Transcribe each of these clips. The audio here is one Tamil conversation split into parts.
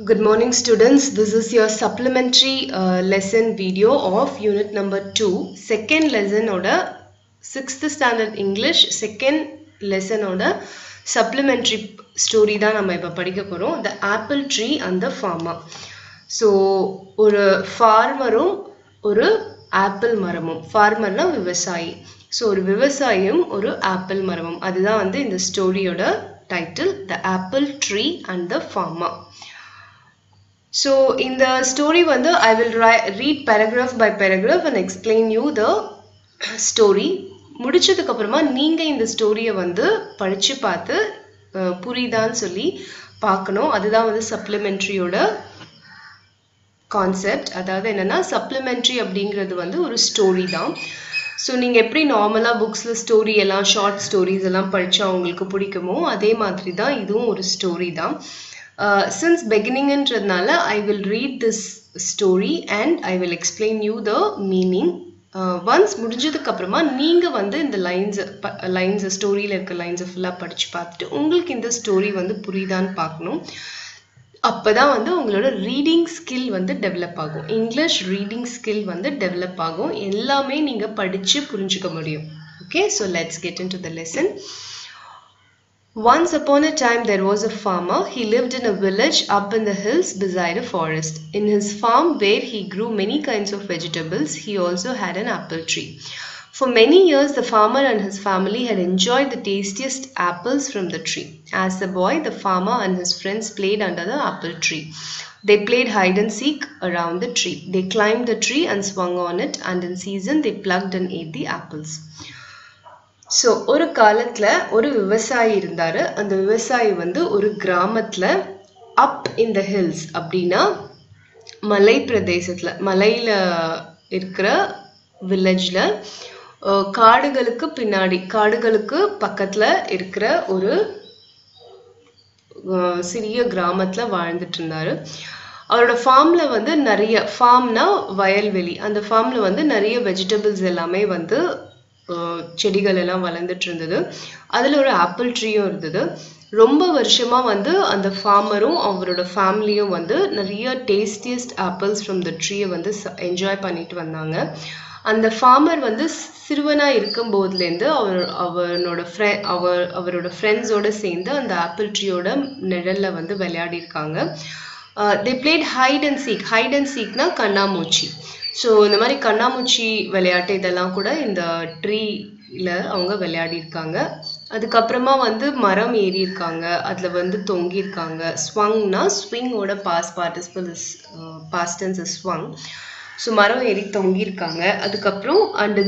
Good morning students, this is your supplementary lesson video of unit number 2, second lesson oda 6th standard English, second lesson oda supplementary story da nama ipa padikka porom, the apple tree and the farmer. So ஒரு farmerum ஒரு apple மரமும், farmer na விவசாயி, so ஒரு விவசாயியும் ஒரு apple மரமும், அதுதான் வந்து இந்த ஸ்டோரியோட title, the apple tree and the farmer. So in the story vandu I will read paragraph by paragraph and explain you the story. முடிச்சதுக்கு அப்புறமா நீங்க இந்த ஸ்டோரியை வந்து படிச்சு பார்த்து புரியுதான்னு சொல்லி பார்க்கணும். அதுதான் வந்து சப்ளிமெண்டரியோட கான்செப்ட். அதாவது என்னன்னா சப்ளிமெண்டரி அப்படிங்கிறது வந்து ஒரு ஸ்டோரி தான். ஸோ நீங்கள் எப்படி நார்மலாக புக்ஸில் ஸ்டோரி எல்லாம் ஷார்ட் ஸ்டோரிஸ் எல்லாம் படித்தா உங்களுக்கு பிடிக்குமோ அதே மாதிரி தான் இதுவும் ஒரு ஸ்டோரி தான். Since beginning என்றதுனால I will read this story and I will explain you the meaning. Once முடிஞ்சதுக்கு அப்புறமா நீங்க வந்து இந்த லைன்ஸ் ஸ்டோரியில இருக்க லைன்ஸ் ஃபுல்லா படிச்சு பார்த்துட்டு உங்களுக்கு இந்த ஸ்டோரி வந்து புரியுதான்னு பார்க்கணும். அப்பதான் வந்து உங்களோட ரீடிங் ஸ்கில் வந்து டெவலப் ஆகும். இங்கிலீஷ் ரீடிங் ஸ்கில் வந்து டெவலப் ஆகும். எல்லாமே நீங்க படிச்சு புரிஞ்சுக்க முடியும். Okay, so let's get into the lesson. Once upon a time there was a farmer. He lived in a village up in the hills beside a forest. In his farm where he grew many kinds of vegetables, he also had an apple tree. For many years the farmer and his family had enjoyed the tastiest apples from the tree. As a boy, the farmer and his friends played under the apple tree. They played hide and seek around the tree. They climbed the tree and swung on it, and in season they plucked and ate the apples. So ஒரு காலத்தில் ஒரு விவசாயி இருந்தார். அந்த விவசாயி வந்து ஒரு கிராமத்தில் அப் இன் த ஹில்ஸ் அப்படின்னா மலை பிரதேசத்தில் மலையில் இருக்கிற வில்லேஜில் காடுகளுக்கு பின்னாடி காடுகளுக்கு பக்கத்தில் இருக்கிற ஒரு சிறிய கிராமத்தில் வாழ்ந்துட்டு இருந்தார். அவரோட ஃபார்மில் வந்து நிறைய ஃபார்ம்னா வயல்வெளி, அந்த ஃபார்மில் வந்து நிறைய வெஜிடபிள்ஸ் எல்லாமே வந்து செடிகள் எல்லாம் வளர்ந்துட்டு இருந்தது. அதில் ஒரு ஆப்பிள் ட்ரீயும் இருந்தது. ரொம்ப வருஷமாக வந்து அந்த ஃபார்மரும் அவரோட ஃபேமிலியும் வந்து நிறைய டேஸ்டியஸ்ட் ஆப்பிள்ஸ் ஃப்ரம் த ட்ரீயை வந்து என்ஜாய் பண்ணிட்டு வந்தாங்க. அந்த ஃபார்மர் வந்து சிறுவனாக இருக்கும் போதுலேருந்து அவரோட ஃப்ரெண்ட்ஸோடு சேர்ந்து அந்த ஆப்பிள் ட்ரீயோட நிழலில் வந்து விளையாடிருக்காங்க. They played hide and seek. Hide and சீக்னா கண்ணாமூச்சி. ஸோ இந்த மாதிரி கண்ணாமூச்சி விளையாட்டு இதெல்லாம் கூட இந்த ட்ரீல அவங்க விளையாடிருக்காங்க. அதுக்கப்புறமா வந்து மரம் ஏறி இருக்காங்க, அதில் வந்து தொங்கியிருக்காங்க. ஸ்வங்னா ஸ்விங்கோட past tense is Shuang. So மரம் ஏறி தொங்கியிருக்காங்க. அதுக்கப்புறம் அண்ட்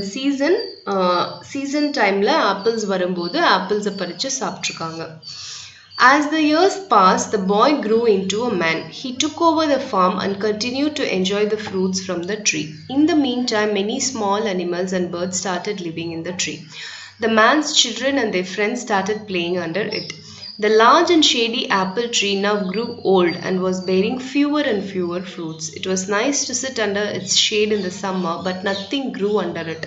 சீசன் டைமில் ஆப்பிள்ஸ் வரும்போது ஆப்பிள்ஸை பறித்து சாப்பிட்ருக்காங்க. As the years passed, the boy grew into a man. He took over the farm and continued to enjoy the fruits from the tree. In the meantime, many small animals and birds started living in the tree. The man's children and their friends started playing under it. The large and shady apple tree now grew old and was bearing fewer and fewer fruits. It was nice to sit under its shade in the summer, but nothing grew under it.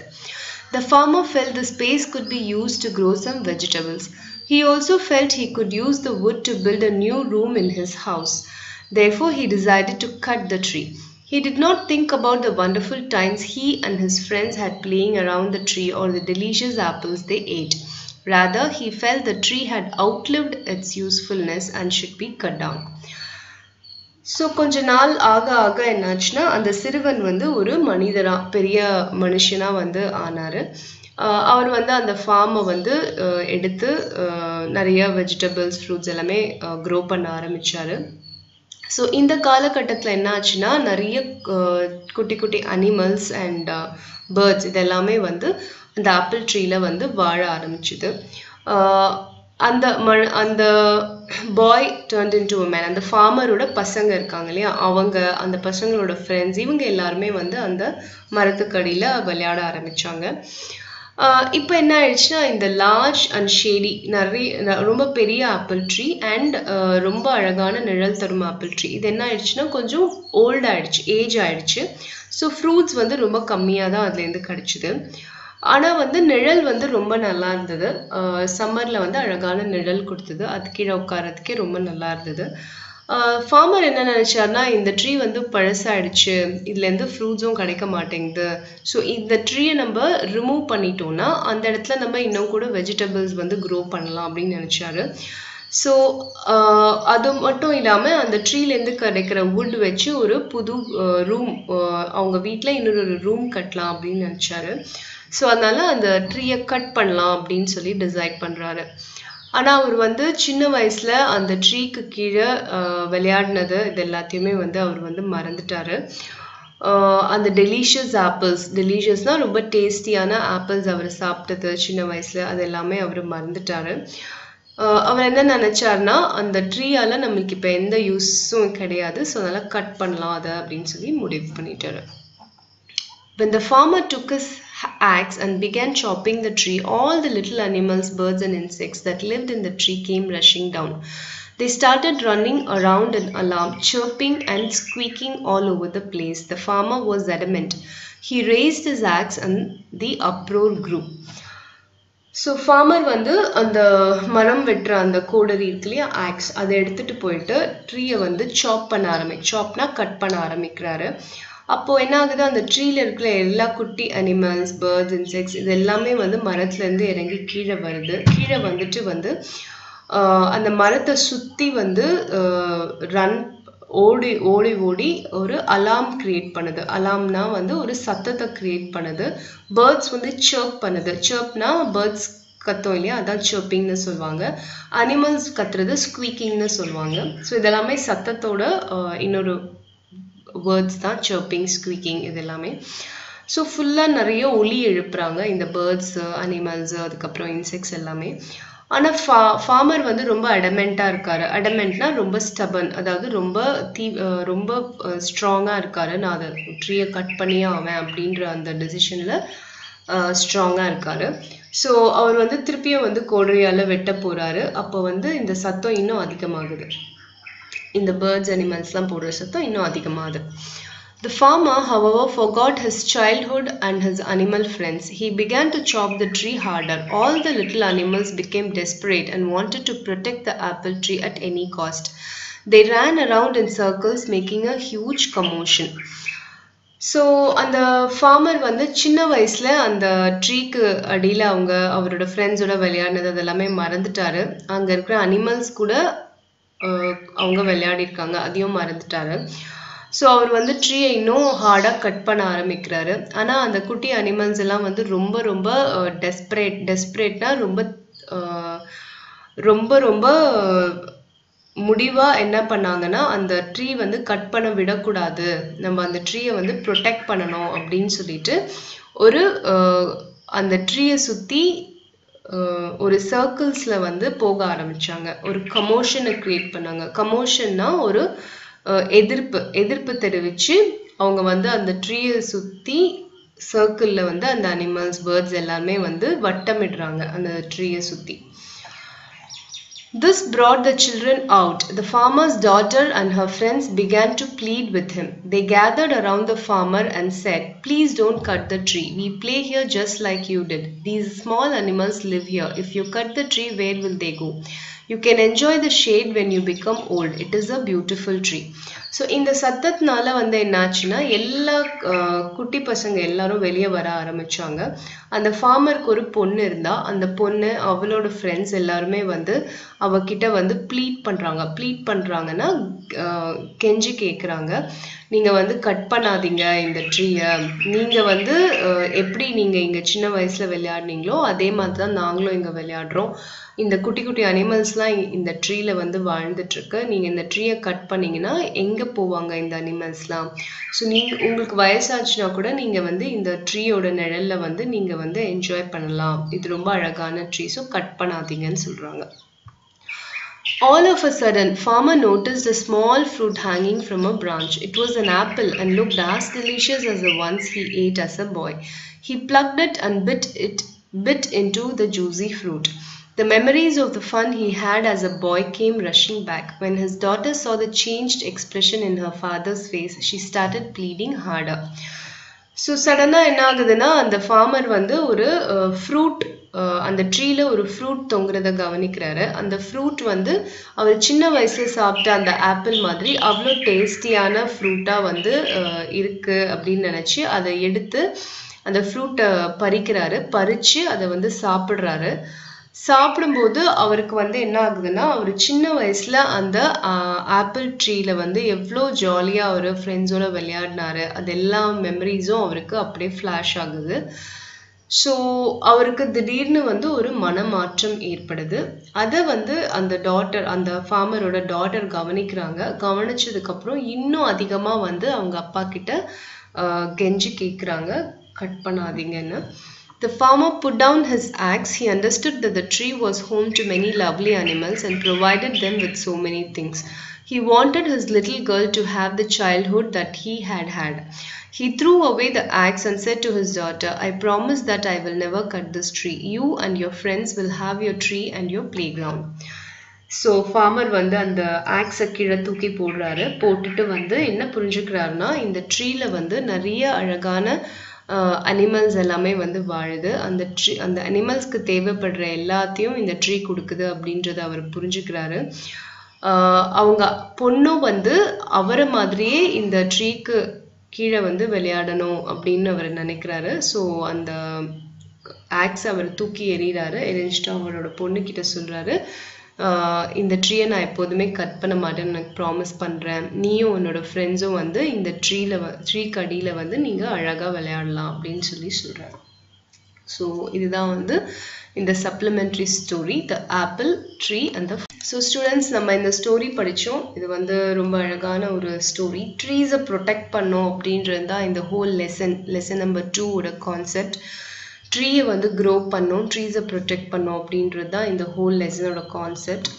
The farmer felt the space could be used to grow some vegetables. He also felt he could use the wood to build a new room in his house. Therefore, he decided to cut the tree. He did not think about the wonderful times he and his friends had playing around the tree or the delicious apples they ate. Rather, he felt the tree had outlived its usefulness and should be cut down. So கொஞ்ச நாள் ஆக ஆக என்னாச்சுன்னா அந்த சிறுவன் வந்து ஒரு பெரிய மனுஷனாக வந்து ஆனார். அவர் வந்து அந்த ஃபார்மை வந்து எடுத்து நிறைய வெஜிடபிள்ஸ் ஃப்ரூட்ஸ் எல்லாமே க்ரோ பண்ண ஆரம்பித்தார். ஸோ இந்த காலகட்டத்தில் என்ன ஆச்சுன்னா நிறைய குட்டி குட்டி அனிமல்ஸ் அண்ட் பேர்ட்ஸ் இதெல்லாமே வந்து அந்த ஆப்பிள் ட்ரீயில் வந்து வாழ ஆரம்பிச்சுது. அந்த பாய் டர்ன்ட் இன்டு அ மேன். அந்த ஃபார்மரோட பசங்க இருக்காங்க இல்லையா, அவங்க அந்த பசங்களோட ஃப்ரெண்ட்ஸ் இவங்க எல்லாருமே வந்து அந்த மரத்துக்கடியில் விளையாட ஆரம்பித்தாங்க. இப்போ என்ன ஆயிடுச்சுன்னா இந்த லார்ஜ் அண்ட் ஷேடி ரொம்ப பெரிய ஆப்பிள் ட்ரீ அண்ட் ரொம்ப அழகான நிழல் தரும் ஆப்பிள் ட்ரீ இது என்ன ஆயிடுச்சுன்னா கொஞ்சம் ஓல்ட் ஆயிடுச்சு, ஏஜ் ஆயிடுச்சு. ஸோ ஃப்ரூட்ஸ் வந்து ரொம்ப கம்மியாக தான் அதுலேருந்து கிடச்சிது. ஆனால் வந்து நிழல் வந்து ரொம்ப நல்லா இருந்தது. சம்மரில் வந்து அழகான நிழல் கொடுத்தது, அது கீழே உட்காரத்துக்கே ரொம்ப நல்லா இருந்தது. ஃபார்மர் என்ன நினைச்சாருன்னா இந்த ட்ரீ வந்து பழசாயிடுச்சு, இதுல இருந்து ஃப்ரூட்ஸும் கிடைக்க மாட்டேங்குது. ஸோ இந்த ட்ரீயை நம்ம ரிமூவ் பண்ணிட்டோம்னா அந்த இடத்துல நம்ம இன்னும் கூட வெஜிடபிள்ஸ் வந்து க்ரோ பண்ணலாம் அப்படின்னு நினைச்சாரு. ஸோ அது மட்டும் இல்லாமல் அந்த ட்ரீலேருந்து கிடைக்கிற வுட் வச்சு ஒரு புது ரூம், அவங்க வீட்டில் இன்னொரு ரூம் கட்டலாம் அப்படின்னு நினச்சாரு. ஸோ அதனால அந்த ட்ரீயை கட் பண்ணலாம் அப்படின்னு சொல்லி டிசைட் பண்ணுறாரு. ஆனால் அவர் வந்து சின்ன வயசில் அந்த ட்ரீக்கு கீழே விளையாடினது இது எல்லாத்தையுமே வந்து அவர் வந்து மறந்துட்டாரு. அந்த டெலிஷியஸ் ஆப்பிள்ஸ், டெலிஷியஸ்னால் ரொம்ப டேஸ்டியான ஆப்பிள்ஸ் அவர் சாப்பிட்டது சின்ன வயசில், அது எல்லாமே அவர் மறந்துட்டாரு. அவர் என்ன நினைச்சாருன்னா அந்த ட்ரீயால நம்மளுக்கு இப்போ எந்த யூஸும் கிடையாது, ஸோ அதனால கட் பண்ணலாம் அதை அப்படின்னு சொல்லி முடிவு பண்ணிட்டாரு. When the farmer took his axe and began chopping the tree, all the little animals, birds and insects that lived in the tree came rushing down. They started running around in alarm, chirping and squeaking all over the place. The farmer was adamant. He raised his axe and the uproar grew. So farmer வந்து அந்த மரம் வெட்டுற அந்த கோடரி இருக்கு இல்லையா, ஆக்ஸ், அதை எடுத்துகிட்டு போயிட்டு ட்ரீயை வந்து சாப்னா கட் பண்ண ஆரம்பிக்கிறாரு. அப்போது என்ன ஆகுது, அந்த ட்ரீயில் இருக்கிற எல்லா குட்டி அனிமல்ஸ், பேர்ட்ஸ், இன்செக்ட்ஸ் இது எல்லாமே வந்து மரத்துலேருந்து இறங்கி கீழே வருது. கீழே வந்துட்டு வந்து அந்த மரத்தை சுற்றி வந்து ஓடி ஓடி ஓடி ஒரு அலாம் கிரியேட் பண்ணுது. அலாம்னா வந்து ஒரு சத்தத்தை கிரியேட் பண்ணுது. பேர்ட்ஸ் வந்து சர்ப் பண்ணுது. சர்ப்னா பேர்ட்ஸ் கத்தோம் இல்லையா, அதான் சர்ப்பிங்னு சொல்லுவாங்க. அனிமல்ஸ் கத்துறது ஸ்குவீக்கிங்னு சொல்லுவாங்க. ஸோ இதெல்லாமே சத்தத்தோட இன்னொரு வேர்ட்ஸ் தான் சர்ப்பிங், ஸ்குவீக்கிங் இது எல்லாமே. ஸோ ஃபுல்லாக நிறைய ஒலி எழுப்புறாங்க இந்த பேர்ட்ஸு, அனிமல்ஸு, அதுக்கப்புறம் இன்செக்ட்ஸ் எல்லாமே. ஆனால் ஃபார்மர் வந்து ரொம்ப அடமெண்ட்டாக இருக்காரு. அடமெண்ட்னா ரொம்ப ஸ்டபன், அதாவது ரொம்ப ஸ்ட்ராங்காக இருக்காரு. நான் அதை ட்ரீயை கட் பண்ணியே ஆவேன் அப்படின்ற அந்த டெசிஷனில் ஸ்ட்ராங்காக இருக்காரு. ஸோ அவர் வந்து திருப்பியும் வந்து கோடரியால் வெட்ட போகிறாரு. அப்போ வந்து இந்த சத்தம் இன்னும் அதிகமாகுது. இந்த பேர்ட்ஸ் அனிமல்ஸ்லாம் போடுற சத்தம் இன்னும் அதிகமாகுது. The farmer, however, forgot his childhood and his animal friends. He began to chop the tree harder. All the little animals became desperate and wanted to protect the apple tree at any cost. They ran around in circles, making a huge commotion. So அந்த ஃபார்மர் வந்து சின்ன வயசில் அந்த ட்ரீக்கு அடியில் அவரோட ஃப்ரெண்ட்ஸோட விளையாடினது அதெல்லாமே மறந்துட்டாரு. அங்கே இருக்கிற அனிமல்ஸ் கூட அவங்க விளையாடிருக்காங்க, அதையும் மறந்துட்டாரு. ஸோ அவர் வந்து ட்ரீயை இன்னும் ஹார்டாக கட் பண்ண ஆரம்பிக்கிறாரு. ஆனால் அந்த குட்டி அனிமல்ஸ் எல்லாம் வந்து ரொம்ப ரொம்ப டெஸ்பரேட்னா ரொம்ப ரொம்ப முடிவாக என்ன பண்ணாங்கன்னா அந்த ட்ரீ வந்து கட் பண்ண விடக்கூடாது, நம்ம அந்த ட்ரீயை வந்து ப்ரொடெக்ட் பண்ணணும் அப்படின்னு சொல்லிட்டு அந்த ட்ரீயை சுற்றி ஒரு சர்க்கிள்ஸில் வந்து போக ஆரம்பிச்சாங்க. ஒரு கமோஷனை கிரியேட் பண்ணாங்க. கமோஷன்னா ஒரு எதிர்ப்பு தெரிவித்து அவங்க வந்து அந்த ட்ரீயை சுற்றி சர்க்கிளில் வந்து அந்த அனிமல்ஸ், பேர்ட்ஸ் எல்லாமே வந்து வட்டமிடுறாங்க அந்த ட்ரீயை சுற்றி. This brought the children out. The farmer's daughter and her friends began to plead with him. They gathered around the farmer and said, "Please don't cut the tree. We play here just like you did. These small animals live here. If you cut the tree, where will they go? You can enjoy the shade when you become old. It is a beautiful tree." So இந்த சத்தத்தினால வந்து என்னாச்சுன்னா எல்லா குட்டி பசங்க எல்லாரும் வெளியே வர ஆரம்பிச்சாங்க. அந்த ஃபார்மருக்கு ஒரு பொண்ணு இருந்தா, அந்த பொண்ணு அவளோட ஃப்ரெண்ட்ஸ் எல்லாருமே வந்து அவகிட்ட வந்து ப்ளீட் பண்ணுறாங்கன்னா கெஞ்சி கேட்குறாங்க, நீங்கள் வந்து கட் பண்ணாதீங்க இந்த ட்ரீயை. நீங்கள் வந்து எப்படி நீங்கள் இங்கே சின்ன வயசில் விளையாடுனீங்களோ அதே மாதிரி தான் நாங்களும் இங்கே விளையாடுறோம். இந்த குட்டி குட்டி அனிமல்ஸ்லாம் இந்த ட்ரீல வந்து வாழ்ந்துட்டுருக்கு. நீங்கள் இந்த ட்ரீயை கட் பண்ணிங்கன்னா எங்கே போவாங்க இந்த அனிமல்ஸ்லாம்? ஸோ உங்களுக்கு வயசாச்சுன்னா கூட நீங்கள் வந்து இந்த ட்ரீயோட நிழலில் வந்து நீங்கள் வந்து என்ஜாய் பண்ணலாம். இது ரொம்ப அழகான ட்ரீ, ஸோ கட் பண்ணாதீங்கன்னு சொல்கிறாங்க. All of a sudden, farmer noticed a small fruit hanging from a branch. It was an apple and looked as delicious as the ones he ate as a boy. He plucked it and bit into the juicy fruit. The memories of the fun he had as a boy came rushing back. When his daughter saw the changed expression in her father's face, she started pleading harder. So சடனாக என்ன ஆகுதுன்னா அந்த ஃபார்மர் வந்து ஒரு ஃப்ரூட் அந்த ட்ரீல ஒரு ஃப்ரூட் தொங்குறத கவனிக்கிறாரு. அந்த ஃப்ரூட் வந்து அவர் சின்ன வயசுல சாப்பிட்ட அந்த ஆப்பிள் மாதிரி அவ்வளோ டேஸ்டியான ஃப்ரூட்டாக வந்து இருக்கு அப்படின்னு நினச்சி அதை எடுத்து அந்த ஃப்ரூட்டை பறிக்கிறாரு. பறித்து அதை வந்து சாப்பிட்றாரு. சாப்பிடும்போது அவருக்கு வந்து என்ன ஆகுதுன்னா அவர் சின்ன வயசுல அந்த ஆப்பிள் ட்ரீல வந்து எவ்வளோ ஜாலியாக அவர் ஃப்ரெண்ட்ஸோட விளையாடினாரு, அது எல்லா மெமரிஸும் அவருக்கு அப்படியே ஃப்ளாஷ் ஆகுது. ஸோ அவருக்கு திடீர்னு வந்து ஒரு மனமாற்றம் ஏற்படுது. அதை வந்து அந்த ஃபார்மரோட டாட்டர் கவனிக்கிறாங்க. கவனிச்சதுக்கப்புறம் இன்னும் அதிகமாக வந்து அவங்க அப்பா கிட்ட கெஞ்சி கேட்குறாங்க, cut பண்ணாதீங்கன்னு. The farmer put down his axe. He understood that the tree was home to many lovely animals and provided them with so many things. He wanted his little girl to have the childhood that he had had. He threw away the axe and said to his daughter, I promise that I will never cut this tree. You and your friends will have your tree and your playground. So farmer வந்து அந்த ஆக்ஸை கீழே தூக்கி போடுறாரு. போட்டுட்டு வந்து என்ன புரிஞ்சுக்கிறாருன்னா, இந்த ட்ரீல வந்து நிறைய அழகான அனிமல்ஸ் எல்லாமே வந்து வாழுது. அந்த அனிமல்ஸ்க்கு தேவைப்படுற எல்லாத்தையும் இந்த ட்ரீ கொடுக்குது அப்படின்றத அவர் புரிஞ்சுக்கிறாரு. அவங்க பொண்ணும் வந்து அவரை மாதிரியே இந்த ட்ரீக்கு கீழே வந்து விளையாடணும் அப்படின்னு அவர் நினைக்கிறாரு. ஸோ அந்த ஆக்ஸ் அவர் தூக்கி எறிகிறாரு. எரிஞ்சிட்டு அவரோட பொண்ணுக்கிட்ட சொல்கிறாரு, இந்த ட்ரீயை நான் எப்போதுமே கட் பண்ண மாட்டேன்னு எனக்கு ப்ராமிஸ் பண்ணுறேன். நீயும் உன்னோட ஃப்ரெண்ட்ஸும் வந்து இந்த ட்ரீக்கு அடியில் வந்து நீங்கள் அழகாக விளையாடலாம் அப்படின்னு சொல்கிறாரு. ஸோ இதுதான் வந்து இந்த supplementary story, the apple tree and the. So students, நம்ம இந்த ஸ்டோரி படித்தோம். இது வந்து ரொம்ப அழகான ஒரு ஸ்டோரி. ட்ரீஸை ப்ரொடெக்ட் பண்ணோம் அப்படின்றது தான் இந்த ஹோல் லெசன் நம்பர் 2 கான்செப்ட். ட்ரீயை வந்து க்ரோ பண்ணோம், ட்ரீஸை ப்ரொடெக்ட் பண்ணோம் அப்படின்றது தான் இந்த ஹோல் லெசனோட கான்செப்ட்.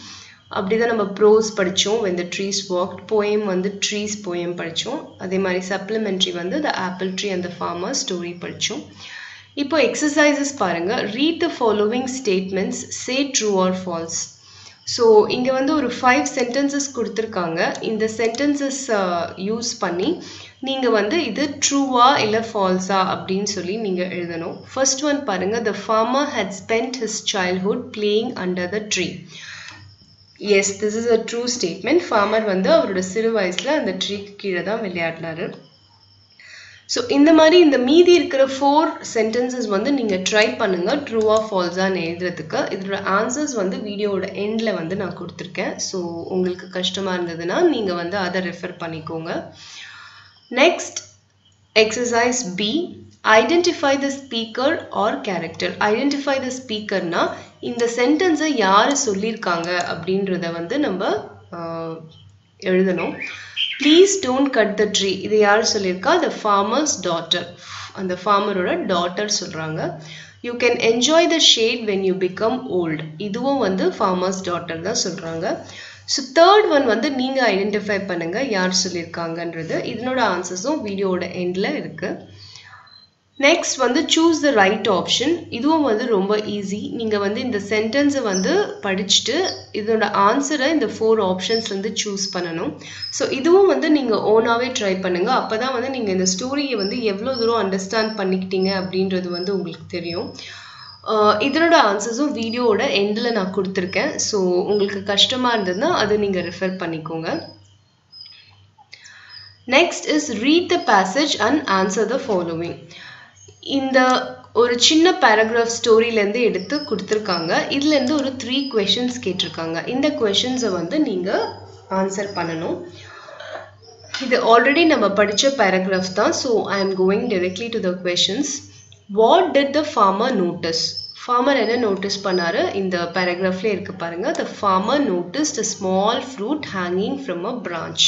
அப்படி தான் நம்ம ப்ரோஸ் படித்தோம், when the trees walked. Poem வந்து ட்ரீஸ் போயம் படித்தோம். அதே மாதிரி சப்ளிமெண்ட்ரி வந்து the apple tree and the farmer story படித்தோம். இப்போ எக்ஸசைசஸ் பாருங்க. Read the following statements, say true or false. So இங்கே வந்து ஒரு 5 சென்டென்சஸ் கொடுத்துருக்காங்க. இந்த சென்டென்சஸ் யூஸ் பண்ணி நீங்கள் வந்து இது ட்ரூவா இல்லை ஃபால்ஸா அப்படின்னு சொல்லி நீங்கள் எழுதணும். ஃபர்ஸ்ட் ஒன் பாருங்க. The farmer had spent his childhood playing under the tree. Yes, this is a true statement. Farmer வந்து அவரோட சிறு வயசில் அந்த ட்ரீக்கு கீழே தான் விளையாடினாரு. ஸோ இந்த மாதிரி இந்த மீதி இருக்கிற 4 சென்டென்சஸ் வந்து நீங்கள் ட்ரை பண்ணுங்கள் ட்ரூவா ஃபால்ஸான்னு எழுதுறதுக்கு. இதோட ஆன்சர்ஸ் வந்து வீடியோட எண்டில் வந்து நான் கொடுத்துருக்கேன். ஸோ உங்களுக்கு கஷ்டமாக இருந்ததுன்னா நீங்கள் வந்து அதை ரெஃபர் பண்ணிக்கோங்க. Next exercise B, identify the speaker or character. Identify the ஸ்பீக்கர்னா இந்த சென்டென்ஸை யார் சொல்லியிருக்காங்க அப்படின்றத வந்து நம்ம எழுதணும். Please don't cut the tree, இது யார் சொல்லியிருக்கா? த ஃபார்மர்ஸ் டாட்டர், அந்த ஃபார்மரோட டாட்டர் சொல்கிறாங்க. You can enjoy the shade when you become old, இதுவும் வந்து ஃபார்மர்ஸ் டாட்டர் தான் சொல்கிறாங்க. ஸோ தேர்ட் ஒன் வந்து நீங்கள் ஐடென்டிஃபை பண்ணுங்கள் யார் சொல்லியிருக்காங்கன்றது. இதனோட ஆன்சர்ஸும் வீடியோட எண்டில் இருக்குது. நெக்ஸ்ட் வந்து சூஸ் த ரைட் ஆப்ஷன். இதுவும் வந்து ரொம்ப ஈஸி. நீங்கள் வந்து இந்த சென்டென்ஸை வந்து படிச்சுட்டு இதோட ஆன்சரை இந்த 4 ஆப்ஷன்ஸ்லேருந்து சூஸ் பண்ணணும். ஸோ இதுவும் வந்து நீங்கள் ஓனாகவே ட்ரை பண்ணுங்கள். அப்போ தான் வந்து நீங்கள் இந்த ஸ்டோரியை வந்து எவ்வளோ தூரம் அண்டர்ஸ்டாண்ட் பண்ணிக்கிட்டீங்க அப்படின்றது வந்து உங்களுக்கு தெரியும். இதனோட ஆன்சர்ஸும் வீடியோவோட எண்டில் நான் கொடுத்துருக்கேன். ஸோ உங்களுக்கு கஷ்டமாக இருந்ததுன்னா அது நீங்கள் ரெஃபர் பண்ணிக்கோங்க. Next is read the passage and answer the following. இந்த ஒரு சின்ன பேராகிராஃப் ஸ்டோரியிலேருந்து எடுத்து கொடுத்துருக்காங்க. இதுலேருந்து ஒரு 3 questions கேட்டிருக்காங்க. இந்த கொஷின்ஸை வந்து நீங்கள் ஆன்சர் பண்ணணும். இது ஆல்ரெடி நம்ம படித்த பேராகிராஃப் தான். So I am going directly to the questions. What did the farmer notice? Farmer என்ன நோட்டீஸ் பண்ணாரு? இந்த பேராகிராஃப்லேயே இருக்கு பாருங்க. The farmer noticed a small fruit hanging from a branch.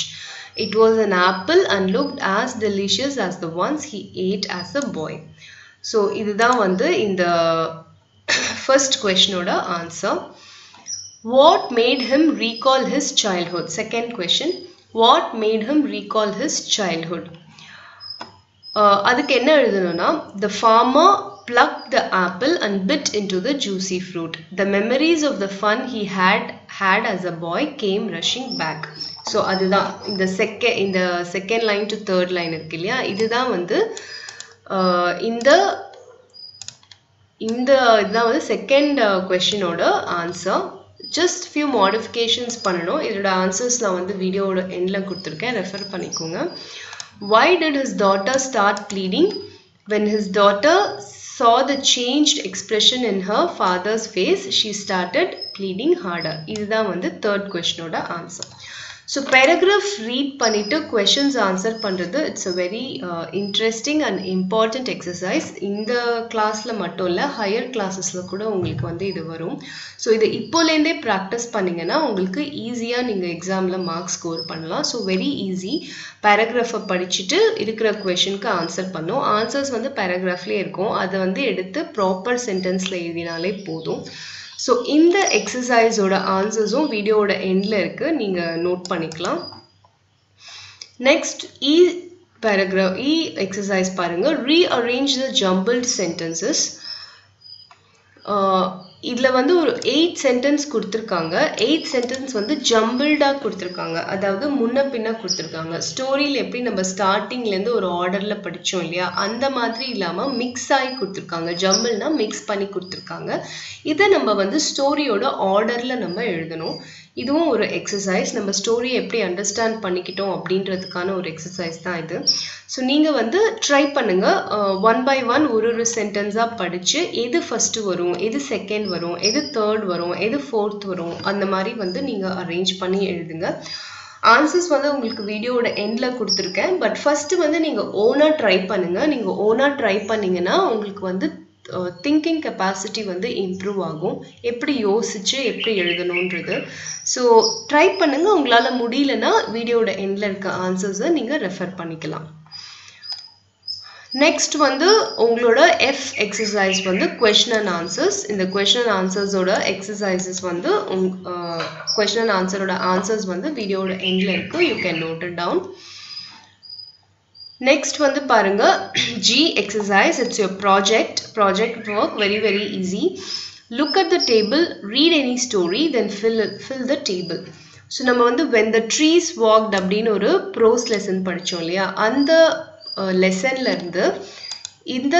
It was an apple and looked as delicious as the ones he ate as a boy. So இதுதான் வந்து இந்த first questionோட answer. What made him recall his childhood? Second question. What made him recall his childhood? அதுக்கு என்ன எழுதணும்னா, the farmer plucked the apple and bit into the juicy fruit. The memories of the fun he had as a boy came rushing back. So அதுதான் இந்த second line to third line இருக்கு இல்லையா, இதுதான் வந்து இந்த இதுதான் வந்து செகண்ட் கொஸ்டினோட ஆன்சர். ஜஸ்ட் ஃபியூ மாடிஃபிகேஷன்ஸ் பண்ணணும். இதோட ஆன்சர்ஸ் நான் வந்து வீடியோட எண்டில் கொடுத்துருக்கேன், ரெஃபர் பண்ணிக்கோங்க. Why did his daughter start pleading? When his daughter saw the changed expression in her father's face, she started pleading harder. இதுதான் வந்து third questionோட ஆன்சர். So paragraph read பண்ணிட்டு questions answer பண்றது it's a very interesting and important exercise. இந்த கிளாஸ்ல மட்டும் இல்ல, ஹையர் கிளாஸஸ்ல கூட உங்களுக்கு வந்து இது வரும். ஸோ இதை இப்போலேருந்தே ப்ராக்டிஸ் பண்ணிங்கன்னா உங்களுக்கு ஈஸியாக நீங்கள் எக்ஸாமில் மார்க்ஸ் ஸ்கோர் பண்ணலாம். So very easy. பேராகிராஃபை படிச்சுட்டு இருக்கிற கொஷனுக்கு ஆன்சர் பண்ணும். ஆன்சர்ஸ் வந்து பேராகிராஃப்லேயே இருக்கும், அதை வந்து எடுத்து ப்ராப்பர் சென்டென்ஸில் எழுதினாலே போதும். ஸோ இந்த எக்ஸசைஸோட ஆன்சர்ஸும் வீடியோவோட எண்டில் இருக்குது, நீங்கள் நோட் பண்ணிக்கலாம். நெக்ஸ்ட் பேராகிராஃப் எக்ஸசைஸ் பாருங்கள். ரீஅரேஞ்ச் த ஜம்பிள்ட் சென்டென்சஸ். இதில் வந்து ஒரு 8 சென்டென்ஸ் கொடுத்துருக்காங்க. 8 சென்டென்ஸ் வந்து ஜம்பிள்டாக கொடுத்துருக்காங்க, அதாவது முன்ன பின்ன கொடுத்துருக்காங்க. ஸ்டோரியில் எப்படி நம்ம ஸ்டார்டிங்லேருந்து ஒரு ஆர்டரில் படித்தோம் இல்லையா, அந்த மாதிரி இல்லாமல் மிக்ஸ் ஆகி கொடுத்துருக்காங்க. ஜம்பிள்னா மிக்ஸ் பண்ணி கொடுத்துருக்காங்க. இதை நம்ம வந்து ஸ்டோரியோட ஆர்டரில் நம்ம எழுதணும். இதுவும் ஒரு எக்ஸசைஸ். நம்ம ஸ்டோரியை எப்படி அண்டர்ஸ்டாண்ட் பண்ணிக்கிட்டோம் அப்படின்றதுக்கான ஒரு எக்ஸசைஸ் தான் இது. ஸோ நீங்கள் வந்து ட்ரை பண்ணுங்கள். 1 by 1 ஒரு சென்டென்ஸாக படித்து எது ஃபஸ்ட்டு வரும், எது செகண்ட் வரும், எது தேர்ட் வரும், எது ஃபோர்த் வரும், அந்த மாதிரி வந்து நீங்கள் அரேஞ்ச் பண்ணி எழுதுங்க. ஆன்சர்ஸ் வந்து உங்களுக்கு வீடியோட எண்டில் கொடுத்துருக்கேன். பட் ஃபஸ்ட்டு வந்து நீங்கள் ஓனாக ட்ரை பண்ணுங்கள். நீங்கள் ஓனாக ட்ரை பண்ணிங்கன்னா உங்களுக்கு வந்து திங்கிங் கெப்பாசிட்டி வந்து இம்ப்ரூவ் ஆகும், எப்படி யோசிச்சு எப்படி எழுதணுன்றது. ஸோ ட்ரை பண்ணுங்க. உங்களால் முடியலன்னா வீடியோட எண்டில் இருக்க ஆன்சர்ஸை நீங்கள் ரெஃபர் பண்ணிக்கலாம். நெக்ஸ்ட் வந்து உங்களோட எஃப் எக்ஸசைஸ் வந்து கொஸ்டின் அண்ட் ஆன்சர்ஸ். இந்த கொஸ்டின் அண்ட் ஆன்சர்ஸோட எக்ஸசைசஸ் வந்து கொஸ்டின் அண்ட் ஆன்சரோட ஆன்சர்ஸ் வந்து வீடியோட எண்டில் இருக்கு, you can note it down. Next வந்து பாருங்க, G exercise. It's your project work, very easy. Look at the table, read any story, then fill the table. So நம்ம வந்து when the trees walked அப்படின்னு ஒரு prose lesson படிச்சோம் இல்லையா, அந்த லெசன்ல இருந்து இந்த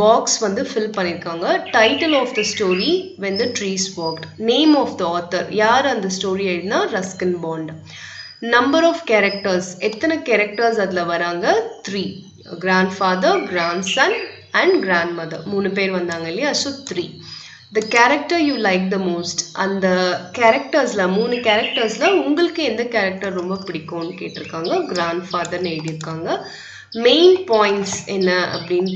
பாக்ஸ் வந்து fill பண்ணிருக்காங்க. Title of the story, when the trees walked. Name of the author, யார் அந்த ஸ்டோரி எழுதினா, Ruskin Bond. Number of characters, எத்தனை கேரக்டர்ஸ் அதில் வராங்க, 3. கிராண்ட்ஃபாதர், கிராண்ட்சன் அண்ட் கிராண்ட்மதர், 3 பேர் வந்தாங்க இல்லையா, so 3. The character you like the most, அந்த கேரக்டர்ஸில் 3 கேரக்டர்ஸில் உங்களுக்கு எந்த கேரக்டர் ரொம்ப பிடிக்கும்னு கேட்டிருக்காங்க. கிராண்ட்ஃபாதர்னு எழுதியிருக்காங்க. மெயின் பாயிண்ட்ஸ் என்ன அப்படின்னு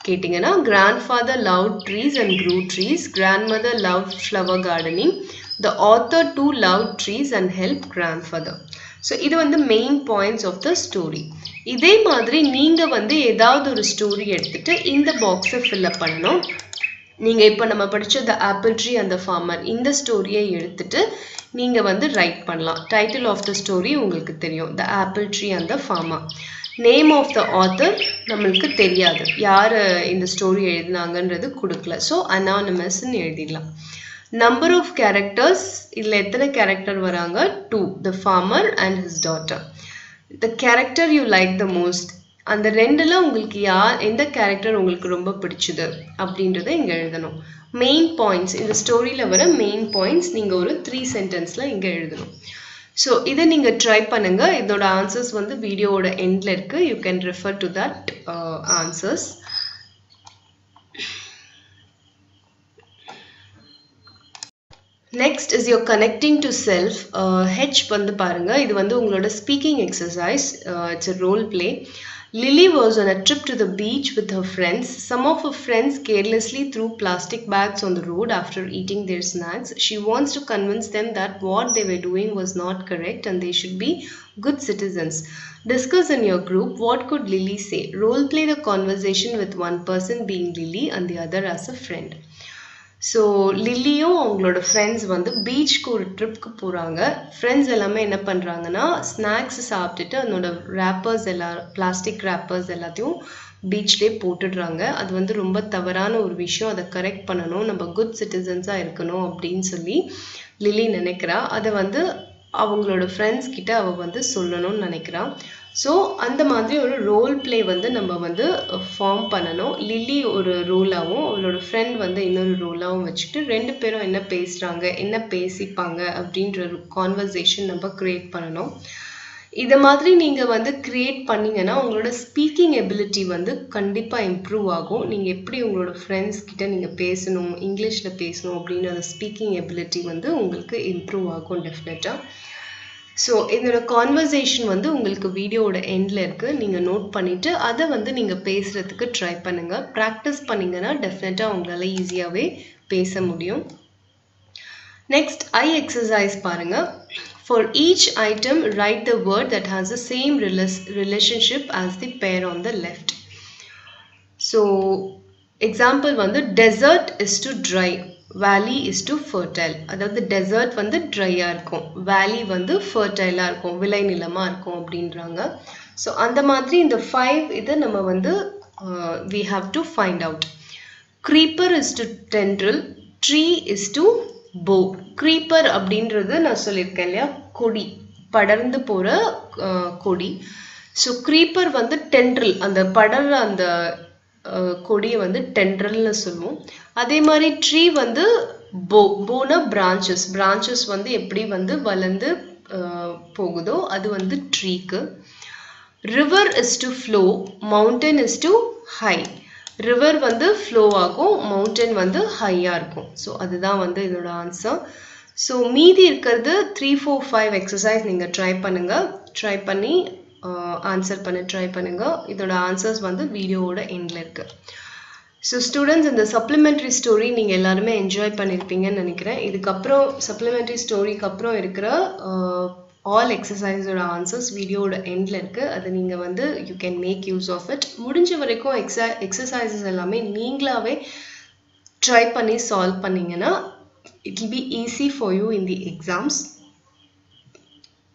கேட்டிங்கன்னா, grandfather loved trees and grew trees, grandmother loved flower gardening, the author too loved trees and helped grandfather. So இது வந்து main points of the story. இதே மாதிரி நீங்கள் வந்து ஏதாவது ஒரு ஸ்டோரி எடுத்துகிட்டு இந்த பாக்ஸை ஃபில்அப் பண்ணணும். நீங்கள் இப்போ நம்ம படித்த the apple tree and the farmer, இந்த ஸ்டோரியை எடுத்துகிட்டு நீங்கள் வந்து ரைட் பண்ணலாம். டைட்டில் ஆஃப் த ஸ்டோரி உங்களுக்கு தெரியும், the apple tree and the farmer. Name of the author நம்மளுக்கு தெரியாது, யார் இந்த ஸ்டோரி எழுதினாங்கன்றது கொடுக்கல, ஸோ அனானிமஸ்ன்னு எழுதிடலாம். நம்பர் ஆஃப் கேரக்டர்ஸ், இதில் எத்தனை கேரக்டர் வராங்க, 2. The farmer and his daughter. The character you like the most, அந்த ரெண்டில் உங்களுக்கு எந்த கேரக்டர் உங்களுக்கு ரொம்ப பிடிச்சது அப்படின்றத இங்கே எழுதணும். மெயின் பாயிண்ட்ஸ், இந்த ஸ்டோரியில் வர மெயின் பாயிண்ட்ஸ் நீங்கள் ஒரு 3 சென்டென்ஸில் இங்கே எழுதணும். ஸோ இதை நீங்கள் ட்ரை பண்ணுங்கள். இதோட ஆன்சர்ஸ் வந்து வீடியோவோட எண்டில் இருக்குது, you can refer to that answers. Next is your connecting to self. H வந்து பாருங்க, இது வந்து உங்களோட speaking exercise. It's a role play. Lily was on a trip to the beach with her friends. Some of her friends carelessly threw plastic bags on the road after eating their snacks. She wants to convince them that what they were doing was not correct and they should be good citizens. Discuss in your group, what could Lily say? Role play the conversation with one person being Lily and the other as a friend. So லில்லியும் அவங்களோட ஃப்ரெண்ட்ஸ் வந்து பீச்சுக்கு ஒரு ட்ரிப்க்கு போகிறாங்க. ஃப்ரெண்ட்ஸ் எல்லாமே என்ன பண்ணுறாங்கன்னா, ஸ்நாக்ஸ் சாப்பிட்டுட்டு அதனோட ரேப்பர்ஸ் பிளாஸ்டிக் ரேப்பர்ஸ் எல்லாத்தையும் பீச்லேயே போட்டுடுறாங்க. அது வந்து ரொம்ப தவறான ஒரு விஷயம், அதை கரெக்ட் பண்ணணும், நம்ம குட் சிட்டிசன்ஸாக இருக்கணும் அப்படின்னு சொல்லி லில்லி நினைக்கிறா. அதை வந்து அவங்களோட ஃப்ரெண்ட்ஸ் கிட்ட அவ வந்து சொல்லணும்னு நினைக்கிறான். ஸோ அந்த மாதிரி ஒரு ரோல் பிளே வந்து நம்ம வந்து ஃபார்ம் பண்ணணும். லில்லி ஒரு ரோலாகவும் அவளோட ஃப்ரெண்ட் வந்து இன்னொரு ரோலாகவும் வச்சுக்கிட்டு 2 பேரும் என்ன பேசுகிறாங்க, என்ன பேசிப்பாங்க அப்படின்ற ஒரு கான்வர்சேஷன் நம்ம க்ரியேட் பண்ணணும். இதை மாதிரி நீங்கள் வந்து க்ரியேட் பண்ணிங்கன்னா உங்களோட ஸ்பீக்கிங் எபிலிட்டி வந்து கண்டிப்பாக இம்ப்ரூவ் ஆகும். நீங்கள் எப்படி உங்களோட ஃப்ரெண்ட்ஸ் கிட்ட நீங்கள் பேசணும், இங்கிலீஷில் பேசணும் அப்படின்ற அந்த ஸ்பீக்கிங் எபிலிட்டி வந்து உங்களுக்கு இம்ப்ரூவ் ஆகும் டெஃபினட்டாக. ஸோ இதோட கான்வர்சேஷன் வந்து உங்களுக்கு வீடியோவோட எண்டில் இருக்குது. நீங்கள் நோட் பண்ணிவிட்டு அதை வந்து நீங்கள் பேசுகிறதுக்கு ட்ரை பண்ணுங்கள். ப்ராக்டிஸ் பண்ணிங்கன்னா டெஃபினட்டாக உங்களால் ஈஸியாகவே பேச முடியும். நெக்ஸ்ட் ஐ எக்ஸசைஸ் பாருங்கள். For each item, write the word that has the same relationship as the pair on the left. So, example வந்து desert is to dry, valley is to fertile. அதாவது desert வந்து dryயாக இருக்கும், valley வந்து fertileாக இருக்கும், விளை நிலமாக இருக்கும் அப்படின்றாங்க. ஸோ அந்த மாதிரி இந்த 5 இதை நம்ம வந்து we have to find out. Creeper is to tendril, tree is to bow. creeper அப்படின்றது நான் சொல்லியிருக்கேன் இல்லையா, கொடி, படர்ந்து போகிற கொடி. ஸோ creeper வந்து டென்ட்ரல், அந்த படர்ற அந்த கொடியை வந்து டென்ட்ரல்னு சொல்லுவோம். அதே மாதிரி ட்ரீ வந்து போனா பிரான்ச்சஸ் வந்து எப்படி வந்து வளர்ந்து போகுதோ அது வந்து ட்ரீக்கு. River is to flow, mountain is to high. River வந்து ஃப்ளோ ஆகும், மவுண்டன் வந்து ஹையாக இருக்கும். ஸோ அதுதான் வந்து இதோட ஆன்சர். ஸோ மீதி இருக்கிறது 3, 4, 5 எக்ஸசைஸ் நீங்கள் ட்ரை பண்ணி ஆன்சர் பண்ண ட்ரை பண்ணுங்கள். இதோட ஆன்சர்ஸ் வந்து வீடியோவோட எண்டில் இருக்குது. ஸோ ஸ்டூடெண்ட்ஸ், இந்த சப்ளிமெண்ட்ரி ஸ்டோரி நீங்கள் எல்லாருமே என்ஜாய் பண்ணியிருப்பீங்கன்னு நினைக்கிறேன். இதுக்கப்புறம் சப்ளிமெண்ட்ரி ஸ்டோரிக்கு அப்புறம் இருக்கிற ஆல் எக்ஸசைஸோட ஆன்சர்ஸ் வீடியோட எண்டில் இருக்குது. அது நீங்கள் வந்து you can make use of it. முடிஞ்ச வரைக்கும் எக்ஸசைசஸ் எல்லாமே நீங்களாகவே ட்ரை பண்ணி சால்வ் பண்ணிங்கன்னா it will be easy for you in the exams.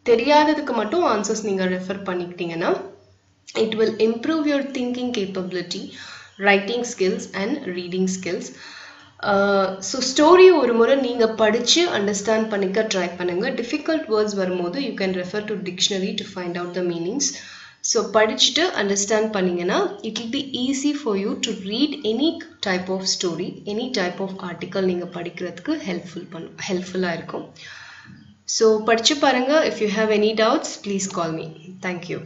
தெரியாததுக்கு மட்டும் ஆன்சர்ஸ் நீங்கள் ரெஃபர் பண்ணிக்கிட்டீங்கன்னா it will improve your thinking capability, writing skills and reading skills. So story ஒரு முறை நீங்கள் படித்து அண்டர்ஸ்டாண்ட் பண்ணிக்க ட்ரை பண்ணுங்கள். டிஃபிகல்ட் வேர்ட்ஸ் வரும்போது you can refer to dictionary to find out the meanings. So படிச்சுட்டு அண்டர்ஸ்டாண்ட் பண்ணிங்கன்னா it will be easy for you to read any type of story, any type of article நீங்கள் படிக்கிறதுக்கு ஹெல்ப்ஃபுல்லாக இருக்கும். ஸோ படித்து பாருங்கள். If you have any doubts please call me. Thank you.